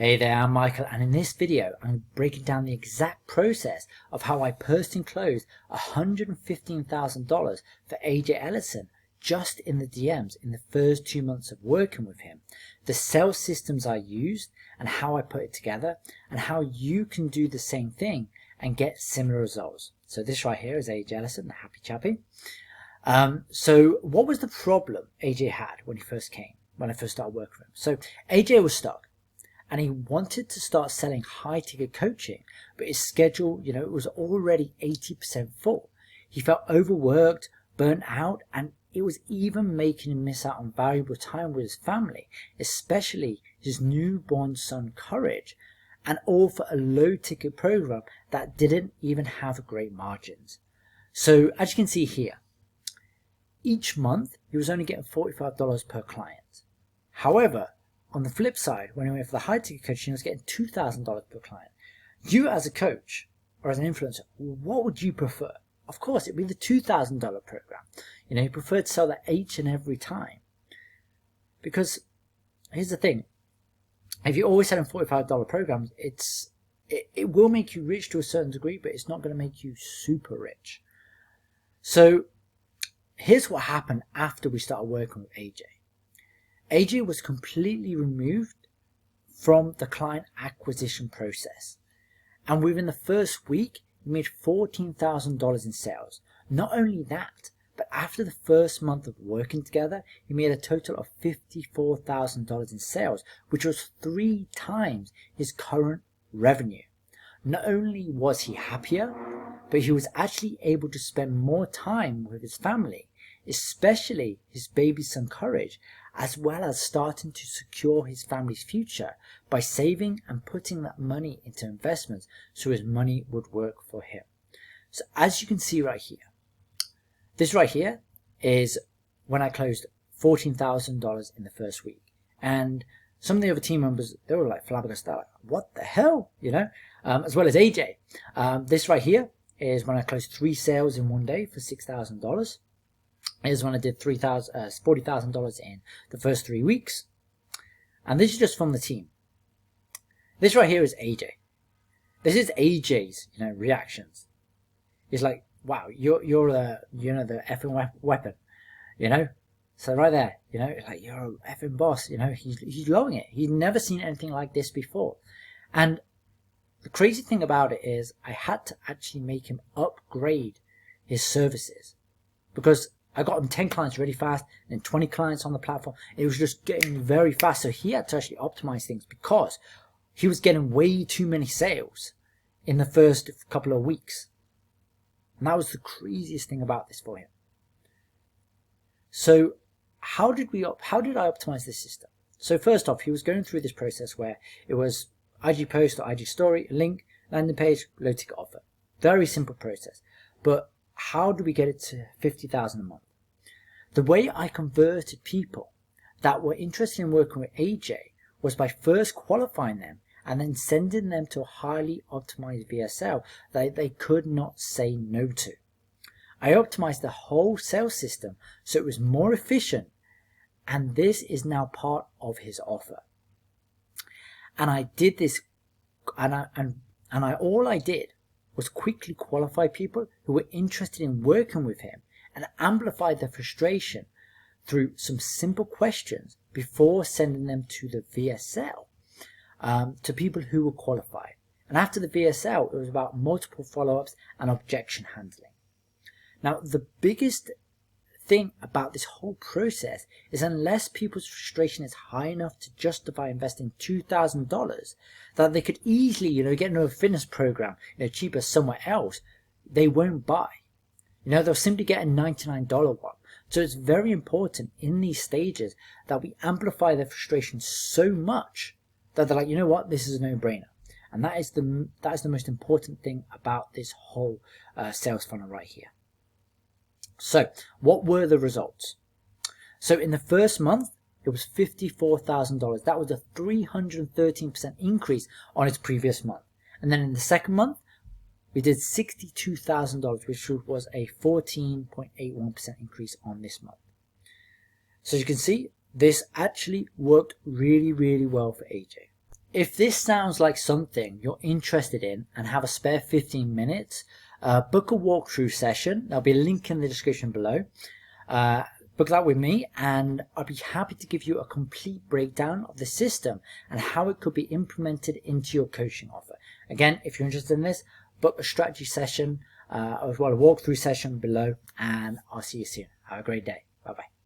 Hey there, I'm Michael, and in this video I'm breaking down the exact process of how I personally closed $115,000 for AJ Ellison just in the DMs in the first 2 months of working with him, the sales systems I used and how I put it together, and how you can do the same thing and get similar results. So this right here is AJ Ellison, the happy chappy. So what was the problem AJ had when he first came, when I first started working with him? So AJ was stuck. And he wanted to start selling high-ticket coaching, but his schedule, it was already 80% full. He felt overworked, burnt out, and it was even making him miss out on valuable time with his family, especially his newborn son, Courage, and all for a low-ticket program that didn't even have great margins. So, as you can see here, each month he was only getting $45 per client. However, on the flip side, when he went for the high-ticket coaching, he was getting $2,000 per client. You as a coach or as an influencer, what would you prefer? Of course, it'd be the $2,000 program. You prefer to sell that each and every time. Because here's the thing. If you're always selling $45 programs, it will make you rich to a certain degree, but it's not going to make you super rich. So here's what happened after we started working with AJ. AJ was completely removed from the client acquisition process. And within the first week, he made $14,000 in sales. Not only that, but after the first month of working together, he made a total of $54,000 in sales, which was 3 times his current revenue. Not only was he happier, but he was actually able to spend more time with his family, especially his baby son Courage, as well as starting to secure his family's future by saving and putting that money into investments so his money would work for him. So as you can see right here, this right here is when I closed $14,000 in the first week. And some of the other team members, they were like flabbergasted, like, what the hell, as well as AJ. This right here is when I closed 3 sales in one day for $6,000. Here's when I did $40,000 in the first 3 weeks. And this is just from the team. This right here is AJ. This is AJ's, reactions. He's like, wow, you're the effing weapon, So right there, it's like, you're a effing boss, he's loving it. He's never seen anything like this before. And the crazy thing about it is I had to actually make him upgrade his services, because I got him 10 clients really fast and 20 clients on the platform. It was just getting very fast. So he had to actually optimize things because he was getting way too many sales in the first couple of weeks. And that was the craziest thing about this for him. So how did I optimize this system? So first off, he was going through this process where it was IG post or IG story, link, landing page, low ticket offer. Very simple process. But how do we get it to $50,000 a month? The way I converted people that were interested in working with AJ was by first qualifying them and then sending them to a highly optimized VSL that they could not say no to. I optimized the whole sales system so it was more efficient, and this is now part of his offer. And I did this, all I did was quickly qualify people who were interested in working with him and amplify their frustration through some simple questions before sending them to the VSL, to people who were qualified. And after the VSL, it was about multiple follow-ups and objection handling. Now, the biggest thing about this whole process is unless people's frustration is high enough to justify investing $2,000, that they could easily, get into a fitness program, cheaper somewhere else, they won't buy. They'll simply get a $99 one. So it's very important in these stages that we amplify their frustration so much that they're like, you know what, this is a no-brainer. And that is the most important thing about this whole sales funnel right here. So what were the results? So in the first month, it was $54,000. That was a 313% increase on its previous month. And then in the second month, we did $62,000, which was a 14.81% increase on this month. So as you can see, this actually worked really, really well for AJ. If this sounds like something you're interested in and have a spare 15 minutes, book a walkthrough session. There'll be a link in the description below. Book that with me, and I'd be happy to give you a complete breakdown of the system and how it could be implemented into your coaching offer. Again, if you're interested in this, book a strategy session as well, a walkthrough session below, and I'll see you soon. Have a great day. Bye bye.